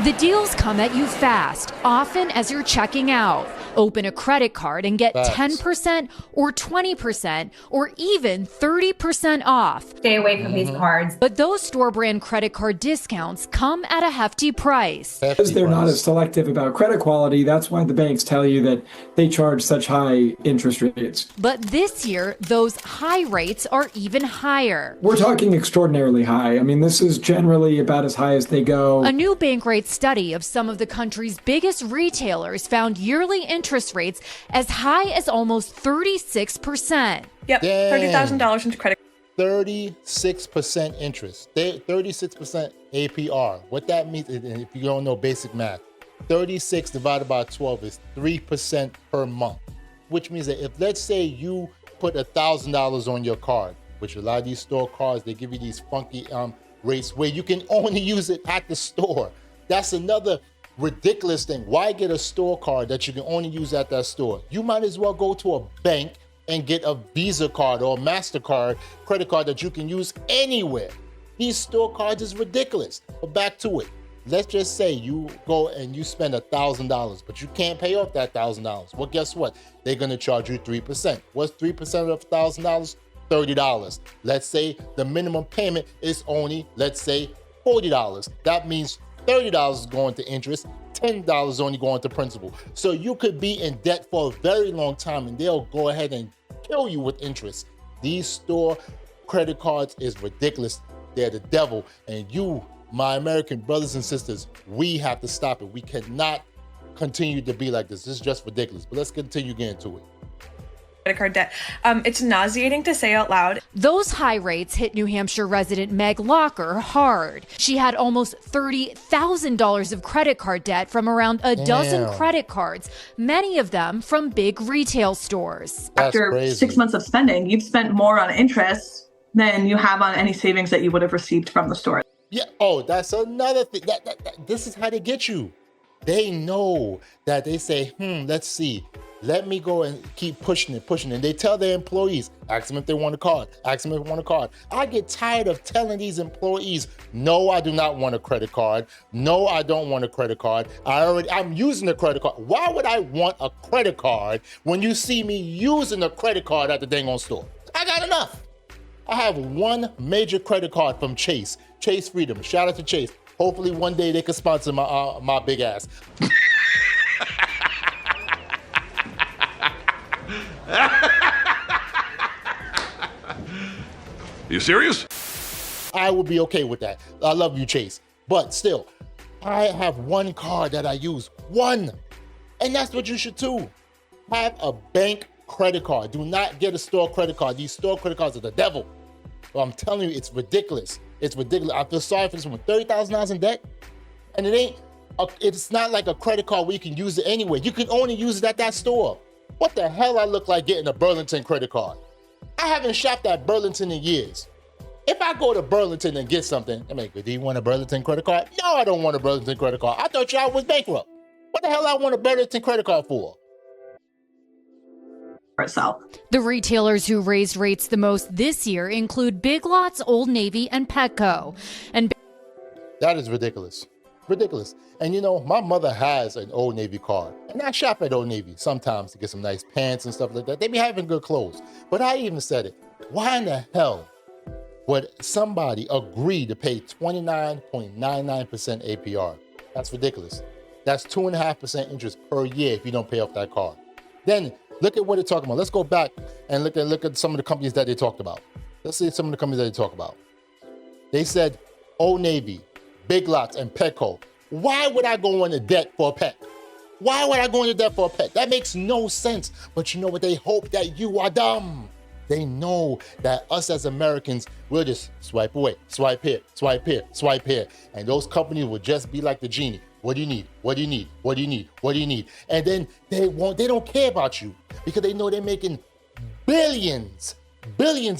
The deals come at you fast, often as you're checking out. Open a credit card and get 10% or 20% or even 30% off. Stay away from these cards. But those store brand credit card discounts come at a hefty price. Because they're not as selective about credit quality, that's why the banks tell you that they charge such high interest rates. But this year, those high rates are even higher. We're talking extraordinarily high. I mean, this is generally about as high as they go. A new Bankrate study of some of the country's biggest retailers found yearly interest rates as high as almost 36%. Yep, $30,000 into credit. 36% interest. 36% APR. What that means, if you don't know basic math, 36 divided by 12 is 3% per month. Which means that if, let's say, you put $1,000 on your card, which a lot of these store cards, they give you these funky rates where you can only use it at the store. That's another ridiculous thing. Why get a store card that you can only use at that store? You might as well go to a bank and get a Visa card or a MasterCard credit card that you can use anywhere. These store cards is ridiculous. But back to it. Let's just say you go and you spend $1,000, but you can't pay off that $1,000. Well, guess what? They're gonna charge you 3%. What's 3% of $1,000? $30. Let's say the minimum payment is only, let's say, $40. That means $30 is going to interest, $10 is only going to principal. So you could be in debt for a very long time and they'll go ahead and kill you with interest. These store credit cards is ridiculous. They're the devil. And you, my American brothers and sisters, we have to stop it. We cannot continue to be like this. This is just ridiculous. But let's continue getting to it. Credit card debt. It's nauseating to say out loud. Those high rates hit New Hampshire resident Meg Locker hard. She had almost $30,000 of credit card debt from around a dozen credit cards, many of them from big retail stores. That's After crazy. 6 months of spending, you've spent more on interest than you have on any savings that you would have received from the store. Yeah. Oh, that's another thing. This is how they get you. They know that they say, let's see. Let me go and keep pushing it. And they tell their employees, ask them if they want a card. Ask them if they want a card. I get tired of telling these employees, no, I do not want a credit card. No, I don't want a credit card. I'm using a credit card. Why would I want a credit card when you see me using a credit card at the dang on store? I got enough. I have one major credit card from Chase Freedom. Shout out to Chase. Hopefully one day they can sponsor my big ass. You serious? I would be okay with that. I love you, Chase. But still, I have one card that I use. One. And that's what you should do. Have a bank credit card. Do not get a store credit card. These store credit cards are the devil. Well, I'm telling you, it's ridiculous. It's ridiculous. I feel sorry for this one. $30,000 in debt? And it's not like a credit card where you can use it anywhere. You can only use it at that store. What the hell I look like getting a Burlington credit card? I haven't shopped at Burlington in years. If I go to Burlington and get something, I'm like, do you want a Burlington credit card? No, I don't want a Burlington credit card. I thought y'all was bankrupt. What the hell I want a Burlington credit card for? Itself. The retailers who raised rates the most this year include Big Lots, Old Navy, and Petco. And that is ridiculous. Ridiculous. And you know, my mother has an Old Navy card. And I shop at Old Navy sometimes to get some nice pants and stuff like that. They be having good clothes. But I even said it. Why in the hell would somebody agree to pay 29.99% APR? That's ridiculous. That's 2.5% interest per year if you don't pay off that card. Then look at what they're talking about. Let's go back and look at some of the companies that they talked about. Let's see some of the companies that they talk about. They said Old Navy, Big Lots, and Petco. Why would I go into debt for a pet? Why would I go into debt for a pet? That makes no sense. But you know what? They hope that you are dumb. They know that us as Americans, we'll just swipe away, swipe here, swipe here, swipe here. And those companies will just be like the genie. What do you need? What do you need? What do you need? What do you need? And then they don't care about you because they know they're making billions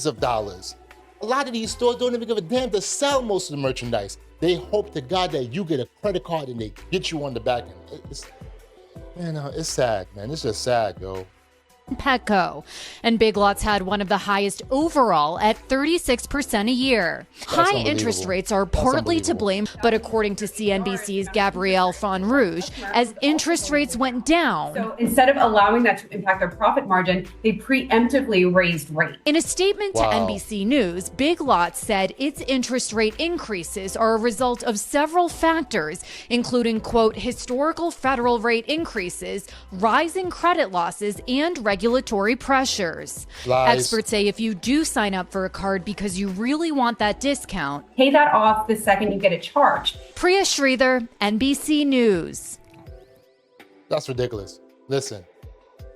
of dollars. A lot of these stores don't even give a damn to sell most of the merchandise. They hope to God that you get a credit card and they get you on the back end. It's sad, man. It's just sad, yo. Petco. And Big Lots had one of the highest overall at 36% a year. High interest rates are partly to blame, but according to CNBC's Gabrielle Fonrouge, as interest rates went down. So instead of allowing that to impact their profit margin, they preemptively raised rates. In a statement to NBC News, Big Lots said its interest rate increases are a result of several factors, including, quote, historical federal rate increases, rising credit losses, and regulatory pressures. Lies. Experts say if you do sign up for a card because you really want that discount, Pay that off the second you get it charged. Priya Sridhar, NBC News. That's ridiculous. Listen,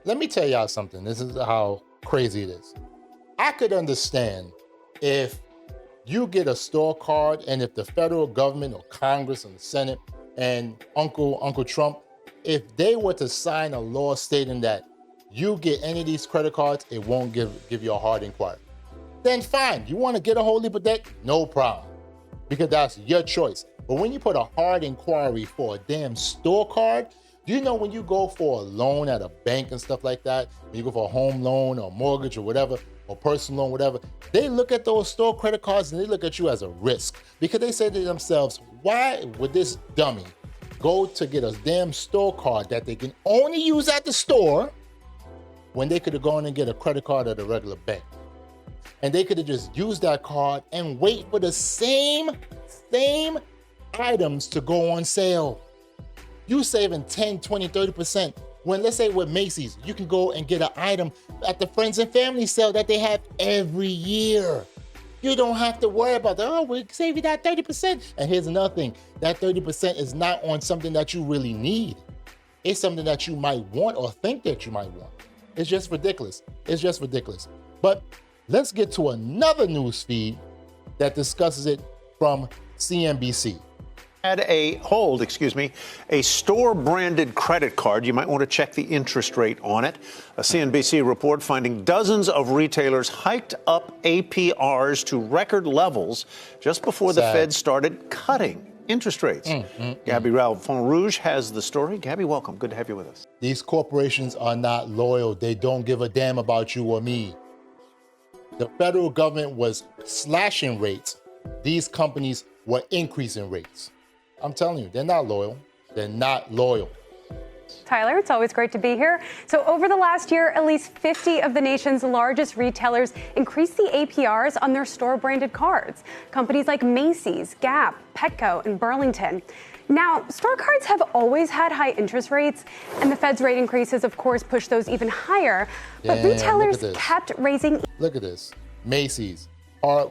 let me tell y'all something. This is how crazy it is. I could understand if you get a store card and if the federal government or Congress and the Senate and Uncle Trump, if they were to sign a law stating that you get any of these credit cards, it won't give you a hard inquiry. Then fine, you want to get a whole heap of debt? No problem, because that's your choice. But when you put a hard inquiry for a damn store card, do you know when you go for a loan at a bank and stuff like that, when you go for a home loan or mortgage or whatever, or personal loan, whatever, they look at those store credit cards and they look at you as a risk, because they say to themselves, why would this dummy go to get a damn store card that they can only use at the store when they could have gone and get a credit card at a regular bank? And they could have just used that card and wait for the same items to go on sale. You saving 10, 20, 30%. When, let's say with Macy's, you can go and get an item at the friends and family sale that they have every year. You don't have to worry about that. Oh, we'll save you that 30%. And here's another thing. That 30% is not on something that you really need. It's something that you might want or think that you might want. It's just ridiculous. It's just ridiculous. But let's get to another news feed that discusses it from CNBC. Had a store-branded credit card. You might want to check the interest rate on it. A CNBC report finding dozens of retailers hiked up APRs to record levels just before the Fed started cutting interest rates. Gabrielle Fonrouge has the story. Gabby, welcome. Good to have you with us. These corporations are not loyal. They don't give a damn about you or me. The federal government was slashing rates. These companies were increasing rates. I'm telling you, they're not loyal. They're not loyal. Tyler, it's always great to be here. So over the last year, at least 50 of the nation's largest retailers increased the APRs on their store-branded cards. Companies like Macy's, Gap, Petco, and Burlington. Now, store cards have always had high interest rates, and the Fed's rate increases, of course, pushed those even higher. But retailers kept raising. Look at this. Macy's.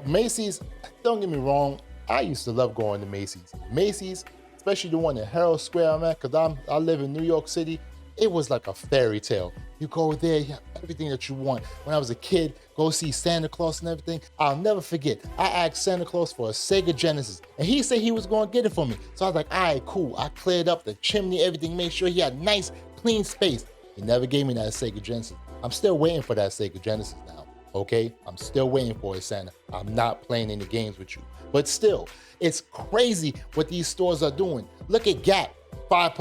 Macy's, don't get me wrong, I used to love going to Macy's. Macy's, especially the one in Herald Square I'm at, because I live in New York City, it was like a fairy tale. You go there, you have everything that you want. When I was a kid, go see Santa Claus and everything. I'll never forget. I asked Santa Claus for a Sega Genesis, and he said he was going to get it for me. So I was like, all right, cool. I cleared up the chimney, everything, made sure he had nice, clean space. He never gave me that Sega Genesis. I'm still waiting for that Sega Genesis now, okay? I'm still waiting for it, Santa. I'm not playing any games with you. But still, it's crazy what these stores are doing. Look at Gap, 5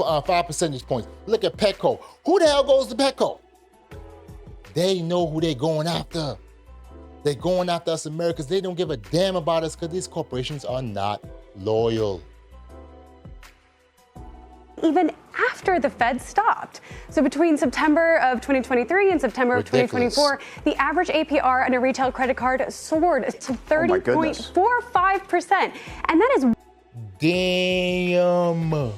percentage points. Look at Petco. Who the hell goes to Petco? They know who they're going after. They're going after us Americans. They don't give a damn about us because these corporations are not loyal. Even after the Fed stopped. So between September of 2023 and September of 2024, the average APR on a retail credit card soared to 30.45%. And that is... Damn.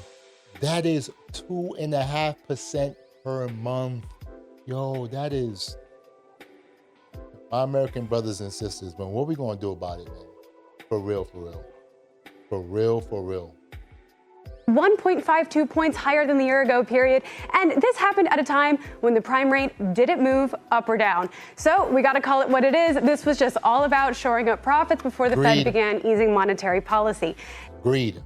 That is 2.5% per month. Yo, that is... My American brothers and sisters, man, what are we going to do about it, man? For real, for real. For real, for real. 1.52 points higher than the year ago period. And this happened at a time when the prime rate didn't move up or down. So we got to call it what it is. This was just all about shoring up profits before the Fed began easing monetary policy. Greed.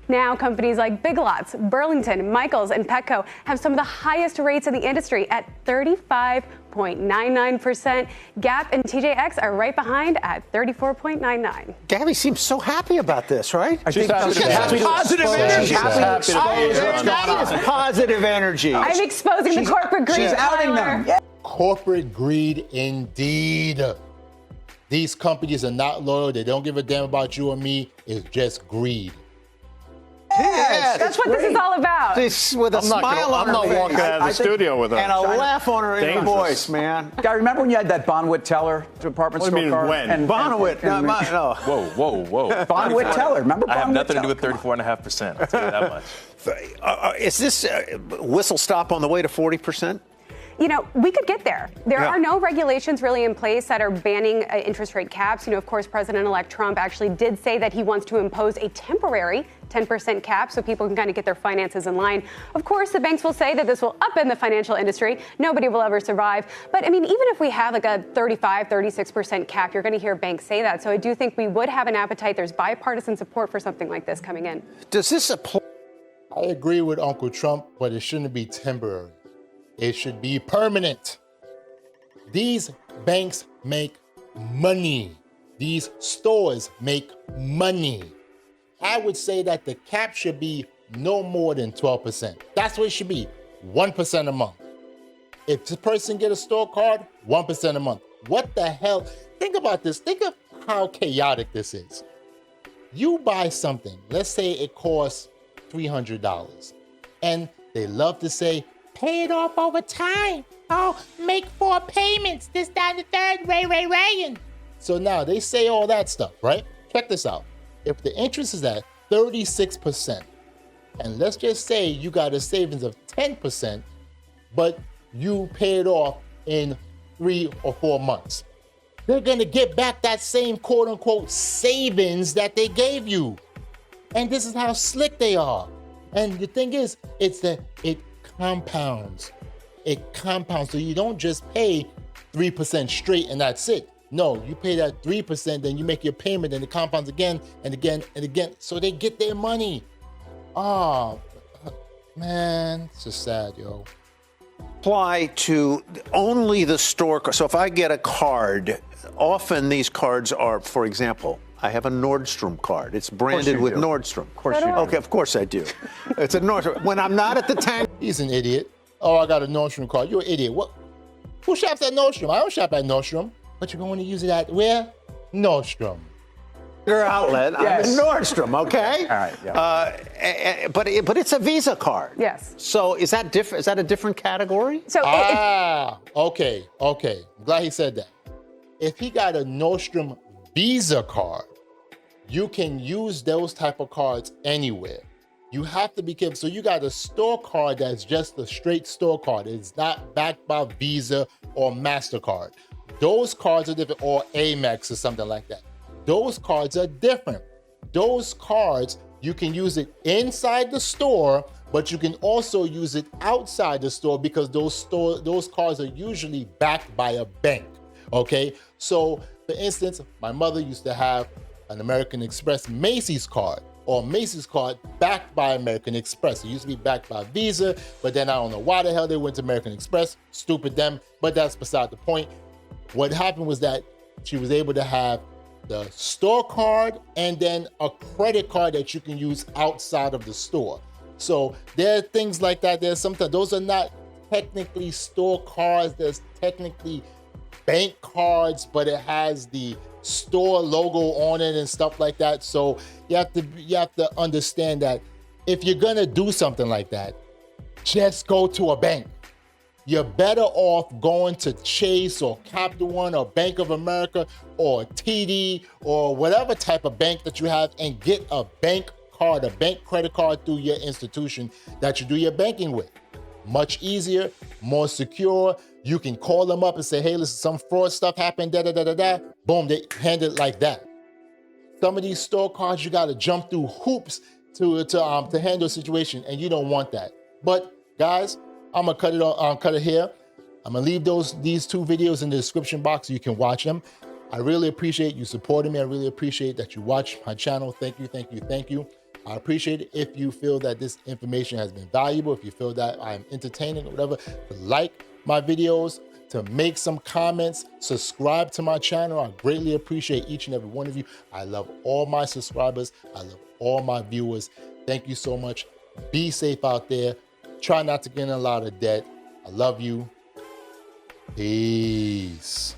Now, companies like Big Lots, Burlington, Michaels, and Petco have some of the highest rates in the industry at 35.99%. Gap and TJX are right behind at 34.99%. Gabby seems so happy about this, right? She's happy. Positive energy. That is positive energy. I'm exposing the corporate greed. She's outing them. Yeah. Corporate greed indeed. These companies are not loyal. They don't give a damn about you or me. It's just greed. Yes, That's what this is all about. This with a smile on her face. I'm not walking out of the studio with her. And a laugh on her inner Dangerous. voice, man. Guy, remember when you had that Bonwit Teller department What do store you mean, card? when? Bonwit. No. Whoa. Bonwit Teller. Remember Bonwit I have nothing to do Teller? with 34.5%. I'll tell you that much. Is this whistle stop on the way to 40%? You know, we could get there. There Yeah. are no regulations really in place that are banning interest rate caps. You know, of course, President-elect Trump actually did say that he wants to impose a temporary 10% cap so people can kind of get their finances in line. Of course, the banks will say that this will upend the financial industry. Nobody will ever survive. But I mean, even if we have like a 35, 36% cap, you're going to hear banks say that. So I do think we would have an appetite. There's bipartisan support for something like this coming in. Does this apply? I agree with Uncle Trump, but it shouldn't be temporary. It should be permanent. These banks make money. These stores make money. I would say that the cap should be no more than 12%. That's what it should be, 1% a month. If this person get a store card, 1% a month. What the hell? Think about this. Think of how chaotic this is. You buy something, let's say it costs $300, and they love to say, pay it off over time. Oh, make 4 payments. This, that, and the third. Ray. So now they say all that stuff, right? Check this out. If the interest is at 36%, and let's just say you got a savings of 10%, but you pay it off in 3 or 4 months, they're gonna get back that same quote unquote savings that they gave you. And this is how slick they are. And the thing is, it compounds. It compounds. So you don't just pay 3% straight and that's it. No, you pay that 3%, then you make your payment and it compounds again and again and again. So they get their money. Oh, man, it's just sad, yo. Apply to only the store. So if I get a card, often these cards are, for example, I have a Nordstrom card. It's branded with Nordstrom. Of course you do. Okay, of course I do. It's a Nordstrom. When I'm not at the tank. He's an idiot. Oh, I got a Nordstrom card. You're an idiot. What? Who shops at Nordstrom? I don't shop at Nordstrom. But you're going to use it at where? Nordstrom. Your outlet. Yes. I'm in Nordstrom, okay? All right, yeah. But it's a Visa card. Yes. So is that different? Is that a different category? So Okay. I'm glad he said that. If he got a Nordstrom Visa card, you can use those type of cards anywhere. You have to be careful. So you got a store card that's just a straight store card. It's not backed by Visa or MasterCard. Those cards are different, or Amex or something like that. Those cards are different. Those cards, you can use it inside the store, but you can also use it outside the store because those cards are usually backed by a bank, okay? So, for instance, my mother used to have an American Express Macy's card, or Macy's card backed by American Express. It used to be backed by Visa, but then I don't know why the hell they went to American Express. Stupid them, but that's beside the point. What happened was that she was able to have the store card and then a credit card that you can use outside of the store. So there are things like that. There's sometimes those are not technically store cards. There's technically bank cards, but it has the store logo on it and stuff like that. So you have to understand that if you're gonna do something like that, just go to a bank. You're better off going to Chase or Capital One or Bank of America or TD or whatever type of bank that you have and get a bank card, a bank credit card through your institution that you do your banking with. Much easier, more secure. You can call them up and say, hey, listen, some fraud stuff happened, da-da-da-da-da. Boom, they hand it like that. Some of these store cards, you gotta jump through hoops to handle a situation, and you don't want that. But guys, I'm gonna cut it here. I'm gonna leave these 2 videos in the description box so you can watch them. I really appreciate you supporting me. I really appreciate that you watch my channel. Thank you. I appreciate it if you feel that this information has been valuable, if you feel that I'm entertaining or whatever, to like my videos, to make some comments, subscribe to my channel. I greatly appreciate each and every one of you. I love all my subscribers. I love all my viewers. Thank you so much. Be safe out there. Try not to get in a lot of debt. I love you. Peace.